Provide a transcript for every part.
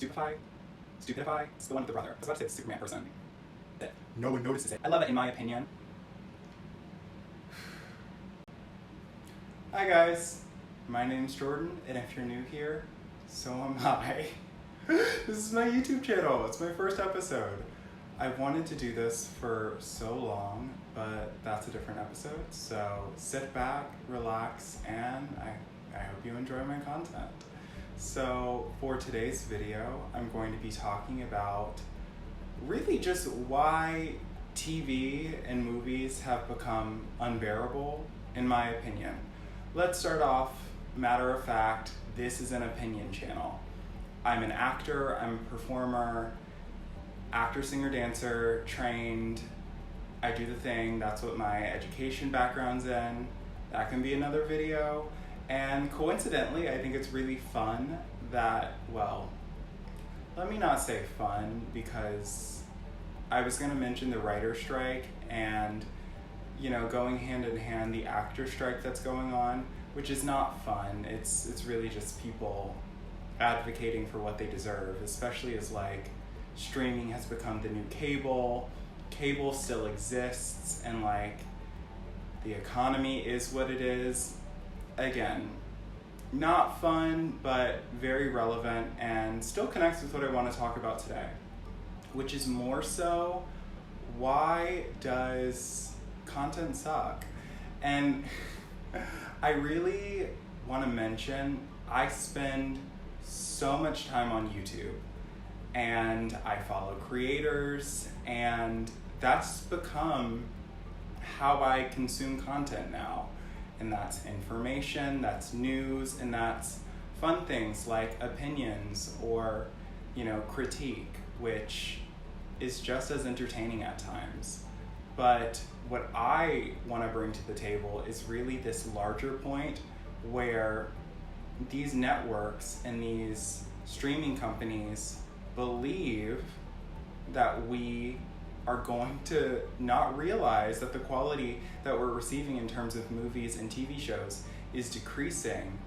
Stupidify, it's the one with the brother. I was about to say the Superman person. That no one notices it. I love it, in my opinion. Hi guys, my name's Jordan, and if you're new here, so am I. This is my YouTube channel, it's my first episode. I've wanted to do this for so long, but that's a different episode, so sit back, relax, and I hope you enjoy my content. So for today's video, I'm going to be talking about really just why TV and movies have become unbearable, in my opinion. Let's start off, matter of fact, this is an opinion channel. I'm an actor, I'm a performer, actor, singer, dancer, trained. I do the thing, that's what my education background's in. That can be another video. And coincidentally, I think it's really fun that, well, let me not say fun, because I was gonna mention the writer's strike and, you know, going hand in hand, the actor strike that's going on, which is not fun. It's really just people advocating for what they deserve, especially as like streaming has become the new cable. Cable still exists, and like the economy is what it is. Again, not fun, but very relevant and still connects with what I want to talk about today, which is more so, why does content suck? And I really want to mention, I spend so much time on YouTube and I follow creators, and that's become how I consume content now. And that's information, that's news, and that's fun things like opinions or, you know, critique, which is just as entertaining at times. But what I want to bring to the table is really this larger point where these networks and these streaming companies believe that we are going to not realize that the quality that we're receiving in terms of movies and TV shows is decreasing,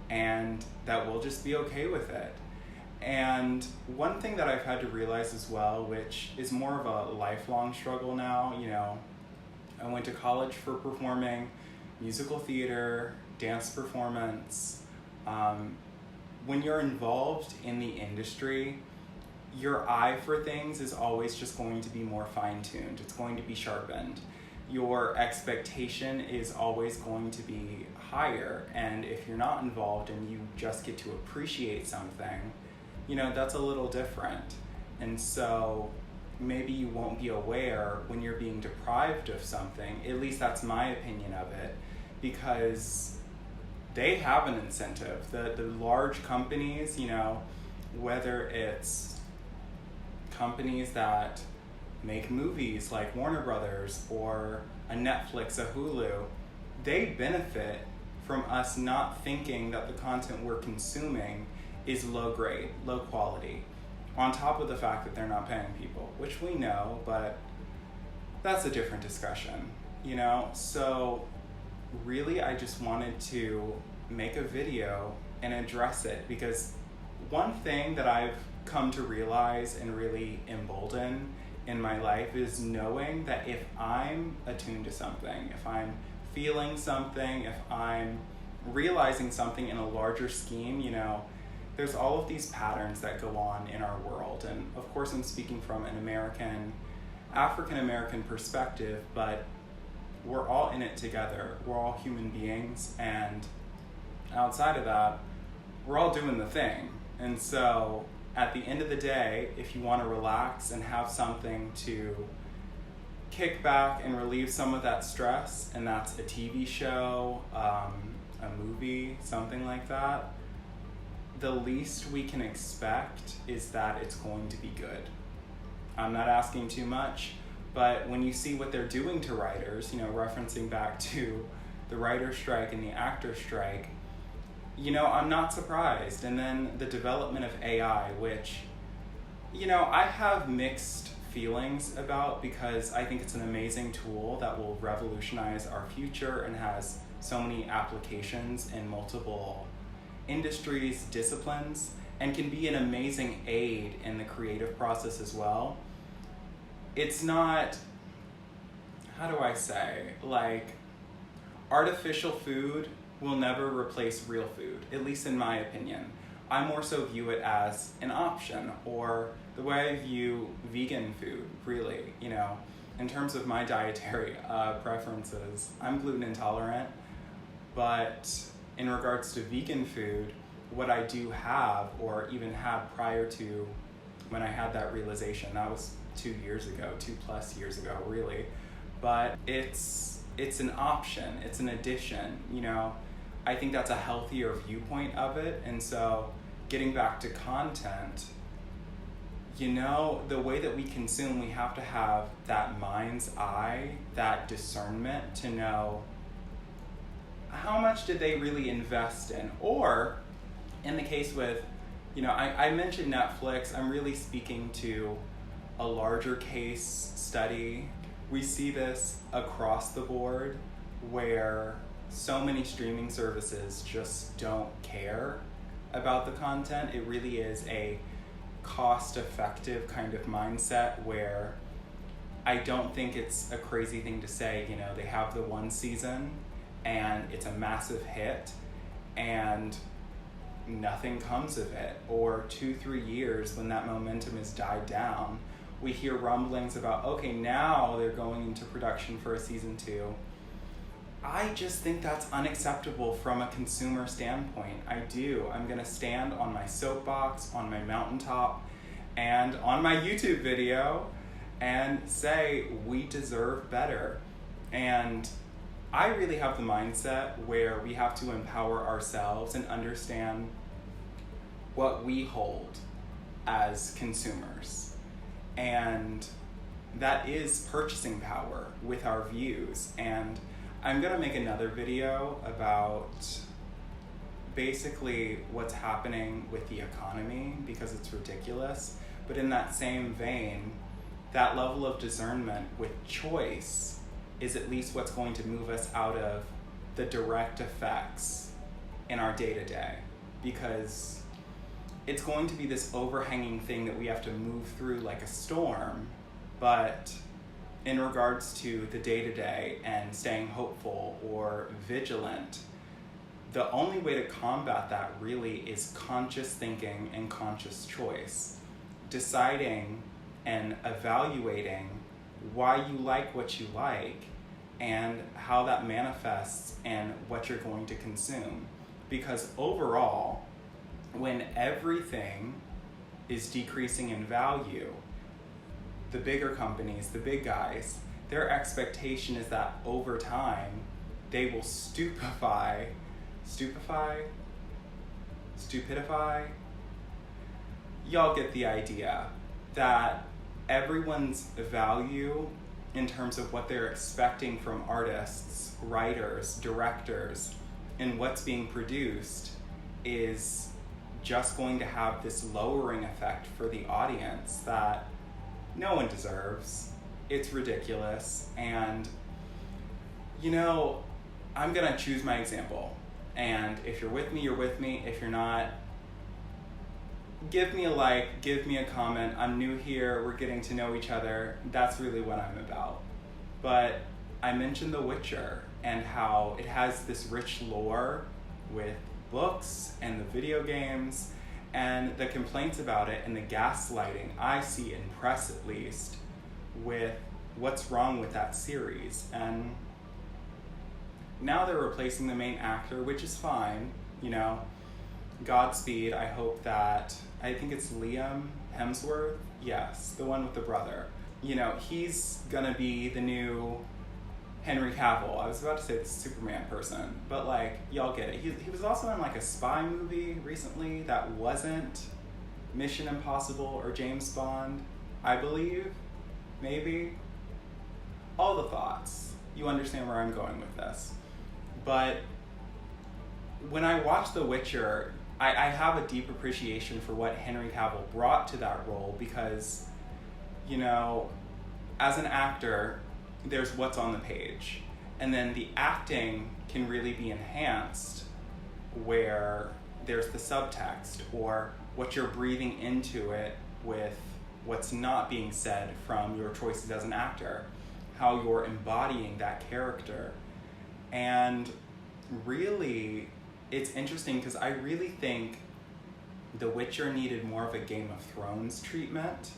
and that we'll just be okay with it. And one thing that I've had to realize as well, which is more of a lifelong struggle now, you know, I went to college for performing, musical theater, dance performance. When you're involved in the industry, your eye for things is always just going to be more fine-tuned. It's going to be sharpened. Your expectation is always going to be higher. And if you're not involved and you just get to appreciate something, you know, that's a little different. And so maybe you won't be aware when you're being deprived of something. At least that's my opinion of it, because they have an incentive. The large companies, you know, whether it's companies that make movies like Warner Brothers or a Netflix, a Hulu, they benefit from us not thinking that the content we're consuming is low grade, low quality, on top of the fact that they're not paying people, which we know, but that's a different discussion, you know? So really, I just wanted to make a video and address it, because one thing that I've come to realize and really embolden in my life is knowing that if I'm attuned to something, if I'm feeling something, if I'm realizing something in a larger scheme, you know, there's all of these patterns that go on in our world. And of course, I'm speaking from an African-American perspective, but we're all in it together. We're all human beings, and outside of that, we're all doing the thing. And so at the end of the day, if you want to relax and have something to kick back and relieve some of that stress, and that's a TV show, a movie, something like that, the least we can expect is that it's going to be good. I'm not asking too much, but when you see what they're doing to writers, you know, referencing back to the writer's strike and the actor's strike, you know, I'm not surprised. And then the development of AI, which, you know, I have mixed feelings about, because I think it's an amazing tool that will revolutionize our future and has so many applications in multiple industries, disciplines, and can be an amazing aid in the creative process as well. It's not, how do I say, like, artificial food will never replace real food, at least in my opinion. I more so view it as an option, or the way I view vegan food, really, you know, in terms of my dietary preferences. I'm gluten intolerant, but in regards to vegan food, what I do have, or even had prior to when I had that realization, that was 2 plus years ago, really. But it's an option, it's an addition, you know. I think that's a healthier viewpoint of it. And so getting back to content, you know, the way that we consume, we have to have that mind's eye, that discernment to know how much did they really invest in? Or in the case with, you know, I mentioned Netflix, I'm really speaking to a larger case study. We see this across the board where so many streaming services just don't care about the content. It really is a cost-effective kind of mindset where I don't think it's a crazy thing to say, you know, they have the one season and it's a massive hit and nothing comes of it. Or 2-3 years when that momentum has died down, we hear rumblings about, okay, now they're going into production for a season 2. I just think that's unacceptable from a consumer standpoint. I do. I'm gonna stand on my soapbox, on my mountaintop, and on my YouTube video and say we deserve better. And I really have the mindset where we have to empower ourselves and understand what we hold as consumers. And that is purchasing power with our views. And I'm gonna make another video about basically what's happening with the economy because it's ridiculous. But in that same vein, that level of discernment with choice is at least what's going to move us out of the direct effects in our day-to-day, because it's going to be this overhanging thing that we have to move through like a storm. But in regards to the day-to-day and staying hopeful or vigilant, the only way to combat that really is conscious thinking and conscious choice. Deciding and evaluating why you like what you like and how that manifests in what you're going to consume. Because overall, when everything is decreasing in value, the bigger companies, the big guys, their expectation is that over time, they will stupidify, y'all get the idea, that everyone's value in terms of what they're expecting from artists, writers, directors, and what's being produced is just going to have this lowering effect for the audience that no one deserves. It's ridiculous. And, you know, I'm gonna choose my example. And if you're with me, you're with me. If you're not, give me a like, give me a comment. I'm new here, we're getting to know each other. That's really what I'm about. But I mentioned The Witcher and how it has this rich lore with books and the video games, and the complaints about it and the gaslighting I see in press, at least, with what's wrong with that series. And now they're replacing the main actor, which is fine, you know. Godspeed. I hope that, I think it's Liam Hemsworth, yes, the one with the brother. You know, he's gonna be the new Henry Cavill. I was about to say the Superman person, but like, y'all get it. He was also in like a spy movie recently that wasn't Mission Impossible or James Bond, I believe, maybe. All the thoughts. You understand where I'm going with this. But when I watch The Witcher, I have a deep appreciation for what Henry Cavill brought to that role because, you know, as an actor, there's what's on the page. And then the acting can really be enhanced where there's the subtext or what you're breathing into it with what's not being said from your choices as an actor, how you're embodying that character. And really, it's interesting because I really think The Witcher needed more of a Game of Thrones treatment,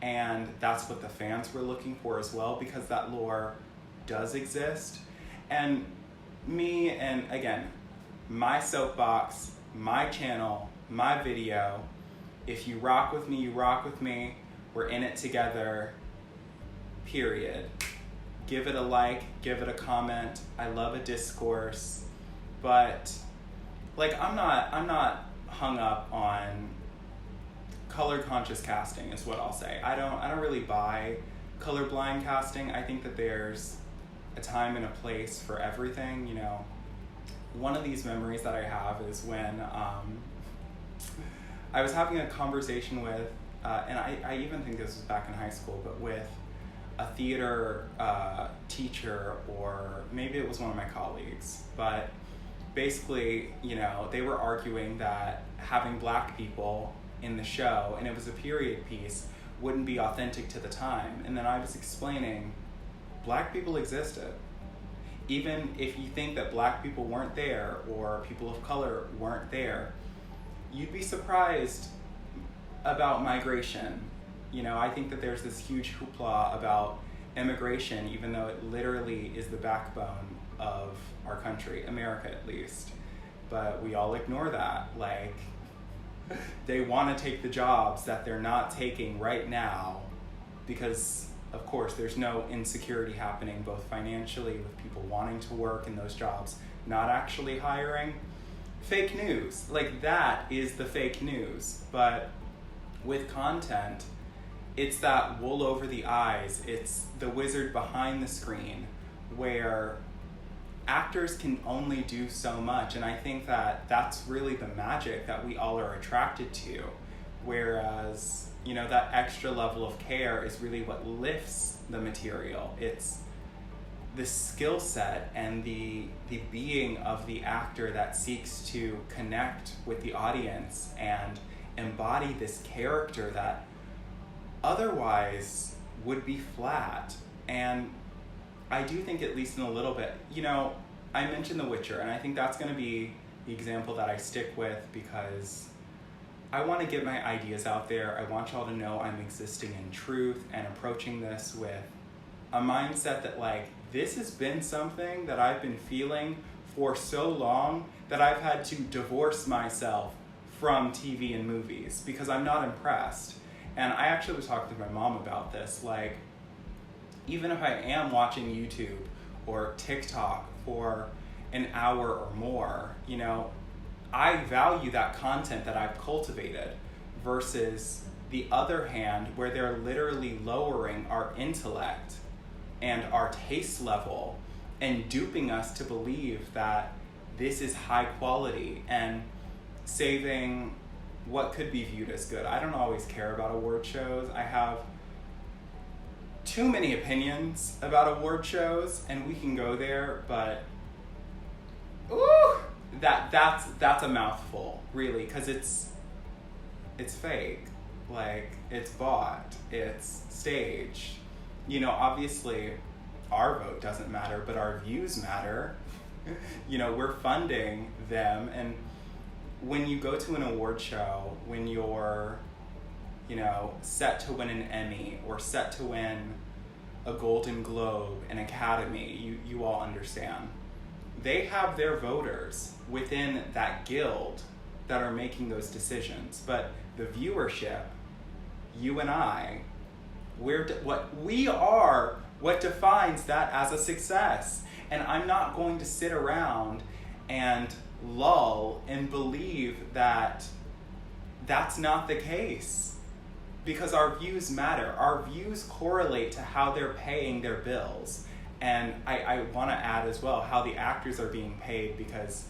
and that's what the fans were looking for as well, because that lore does exist. And me, and again, my soapbox, my channel, my video, if you rock with me, you rock with me. We're in it together, period. Give it a like, give it a comment. I love a discourse, but like I'm not hung up on color conscious casting is what I'll say. I don't really buy colorblind casting. I think that there's a time and a place for everything, you know. One of these memories that I have is when I was having a conversation with, and I even think this was back in high school, but with a theater teacher, or maybe it was one of my colleagues, but basically, you know, they were arguing that having black people in the show, and it was a period piece, wouldn't be authentic to the time. And then I was explaining, black people existed. Even if you think that black people weren't there, or people of color weren't there, you'd be surprised about migration. You know, I think that there's this huge hoopla about immigration, even though it literally is the backbone of our country, America at least. But we all ignore that. Like, they want to take the jobs that they're not taking right now because, of course, there's no insecurity happening, both financially with people wanting to work in those jobs, not actually hiring. Fake news. Like, that is the fake news. But with content, it's that wool over the eyes. It's the wizard behind the screen where actors can only do so much. And I think that that's really the magic that we all are attracted to. Whereas, you know, that extra level of care is really what lifts the material. It's the skill set and the being of the actor that seeks to connect with the audience and embody this character that otherwise would be flat. And I do think, at least in a little bit, you know, I mentioned The Witcher, and I think that's going to be the example that I stick with because I want to get my ideas out there. I want y'all to know I'm existing in truth and approaching this with a mindset that, like, this has been something that I've been feeling for so long that I've had to divorce myself from TV and movies because I'm not impressed. And I actually was talking to my mom about this. Like, even if I am watching YouTube or TikTok for an hour or more, you know, I value that content that I've cultivated versus the other hand where they're literally lowering our intellect and our taste level and duping us to believe that this is high quality and saving what could be viewed as good. I don't always care about award shows. I have too many opinions about award shows, and we can go there, but ooh, that's a mouthful, really, because it's fake. Like, it's bought, it's staged. You know, obviously our vote doesn't matter, but our views matter. You know, we're funding them, and when you go to an award show, when you're, you know, set to win an Emmy or set to win a Golden Globe, an Academy, you all understand. They have their voters within that guild that are making those decisions. But the viewership, you and I, what defines that as a success. And I'm not going to sit around and lull and believe that that's not the case, because our views matter. Our views correlate to how they're paying their bills. And I want to add as well how the actors are being paid, because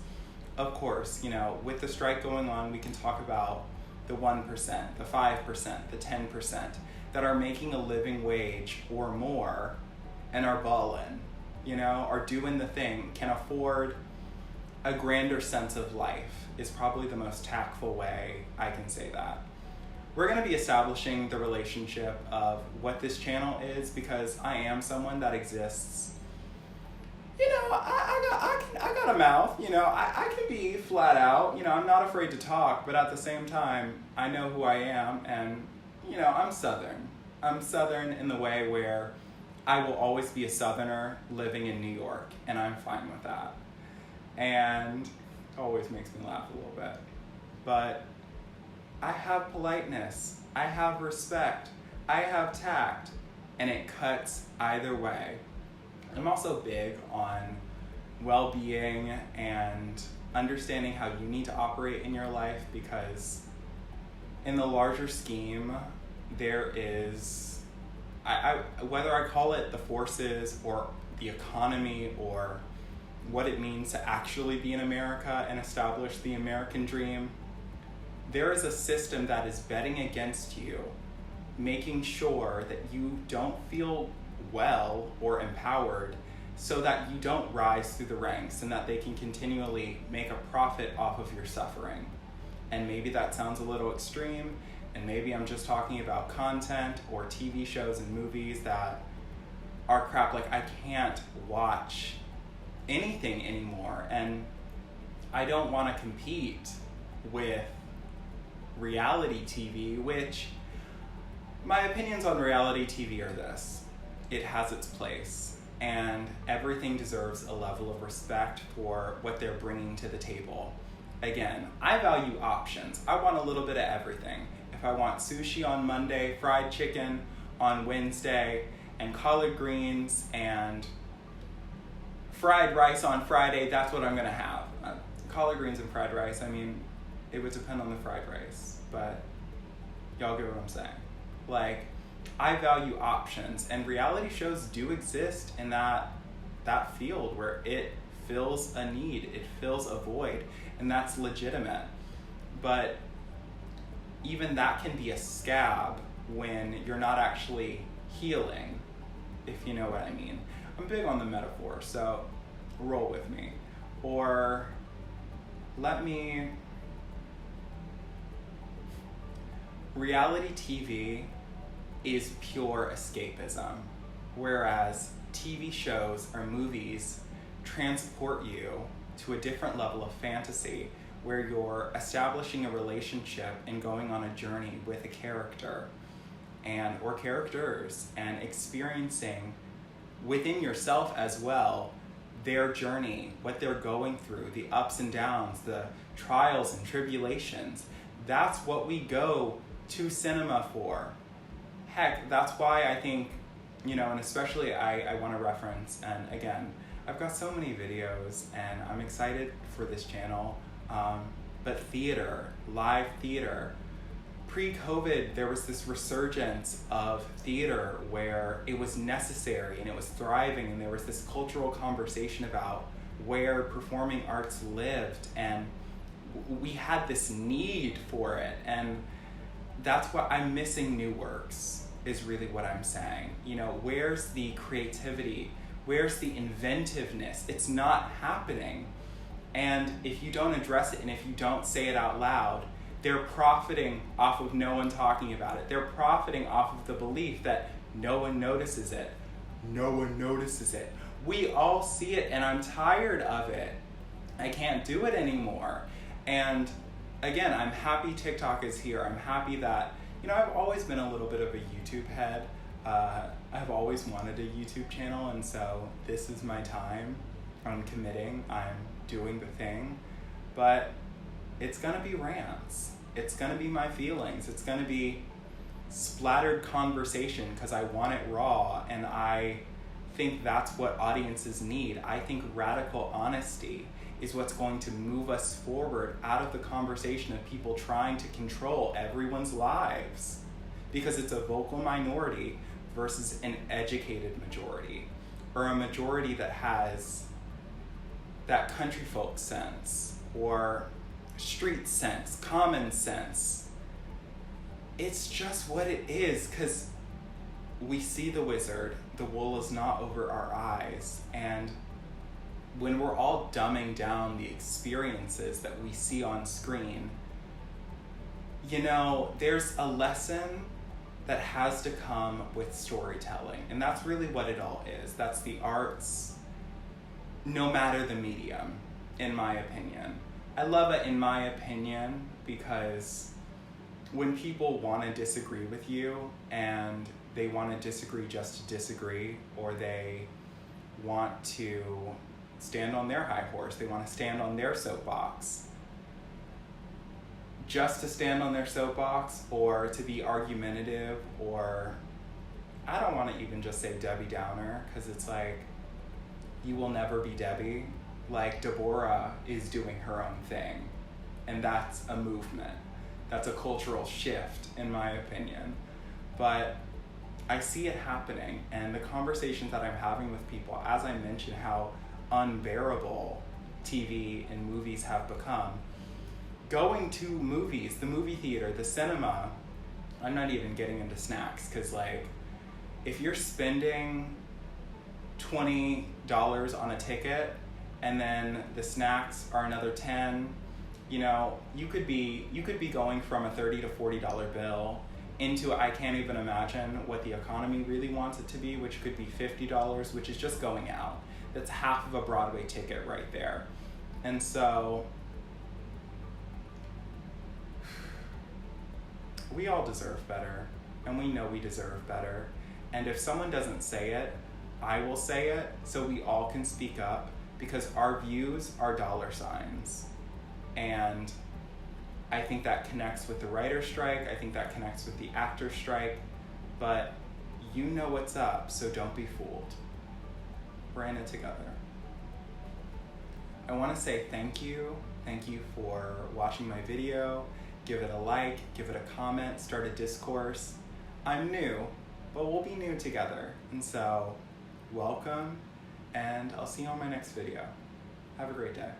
of course, you know, with the strike going on, we can talk about the 1%, the 5%, the 10% that are making a living wage or more and are ballin', you know, are doing the thing, can afford a grander sense of life. is probably the most tactful way I can say that. We're going to be establishing the relationship of what this channel is, because I am someone that exists. You know, I got a mouth, you know, I can be flat out, you know, I'm not afraid to talk, but at the same time, I know who I am, and, you know, I'm Southern. I'm Southern in the way where I will always be a Southerner living in New York, and I'm fine with that. And it always makes me laugh a little bit. But I have politeness, I have respect, I have tact, and it cuts either way. I'm also big on well-being and understanding how you need to operate in your life, because in the larger scheme, there is, whether I call it the forces or the economy or what it means to actually be in America and establish the American dream, there is a system that is betting against you, making sure that you don't feel well or empowered, so that you don't rise through the ranks and that they can continually make a profit off of your suffering. And maybe that sounds a little extreme, and maybe I'm just talking about content or TV shows and movies that are crap. Like, I can't watch anything anymore, and I don't want to compete with reality TV, which my opinions on reality TV are this: it has its place, and everything deserves a level of respect for what they're bringing to the table. Again, I value options. I want a little bit of everything. If I want sushi on Monday, fried chicken on Wednesday, and collard greens and fried rice on Friday, that's what I'm gonna have. Collard greens and fried rice, I mean, it would depend on the fried rice, but y'all get what I'm saying. Like, I value options, and reality shows do exist in that field where it fills a need, it fills a void, and that's legitimate. But even that can be a scab when you're not actually healing, if you know what I mean. I'm big on the metaphor, so roll with me. Or reality TV is pure escapism, whereas TV shows or movies transport you to a different level of fantasy, where you're establishing a relationship and going on a journey with a character or characters, and experiencing within yourself as well their journey, what they're going through, the ups and downs, the trials and tribulations. That's what we go to cinema for. Heck, that's why I think, you know, and especially I want to reference, and again, I've got so many videos and I'm excited for this channel, but theater, live theater. Pre-COVID, there was this resurgence of theater where it was necessary and it was thriving, and there was this cultural conversation about where performing arts lived, and we had this need for it, and that's what I'm missing. New works is really what I'm saying. You know, where's the creativity? Where's the inventiveness? It's not happening. And if you don't address it and if you don't say it out loud, they're profiting off of no one talking about it. They're profiting off of the belief that no one notices it. No one notices it. We all see it, and I'm tired of it. I can't do it anymore. And again, I'm happy TikTok is here. I'm happy that, you know, I've always been a little bit of a YouTube head. I've always wanted a YouTube channel, and so this is my time. I'm committing. I'm doing the thing. But it's gonna be rants. It's gonna be my feelings. It's gonna be splattered conversation, because I want it raw, and I think that's what audiences need. I think radical honesty is what's going to move us forward out of the conversation of people trying to control everyone's lives, because it's a vocal minority versus an educated majority, or a majority that has that country folk sense or street sense, common sense. It's just what it is, because we see the wizard, the wool is not over our eyes, and when we're all dumbing down the experiences that we see on screen, you know, there's a lesson that has to come with storytelling. And that's really what it all is. That's the arts, no matter the medium, in my opinion. I love it in my opinion because when people want to disagree with you and they want to disagree just to disagree, or they want to stand on their high horse, they want to stand on their soapbox, just to stand on their soapbox, or to be argumentative, or I don't want to even just say Debbie Downer, because it's like, you will never be Debbie. Like, Deborah is doing her own thing, and that's a movement. That's a cultural shift, in my opinion. But I see it happening, and the conversations that I'm having with people, as I mentioned how unbearable TV and movies have become, going to movies, the movie theater, the cinema, I'm not even getting into snacks, because like, if you're spending $20 on a ticket and then the snacks are another 10, you know, you could be going from a $30 to $40 bill into, I can't even imagine what the economy really wants it to be, which could be $50, which is just going out. That's half of a Broadway ticket right there. And so we all deserve better, and we know we deserve better. And if someone doesn't say it, I will say it, so we all can speak up, because our views are dollar signs. And I think that connects with the writer's strike, I think that connects with the actor's strike, but you know what's up, so don't be fooled. We're in it together. I want to say thank you for watching my video. Give it a like, give it a comment, start a discourse. I'm new, but we'll be new together. And so, welcome, and I'll see you on my next video. Have a great day.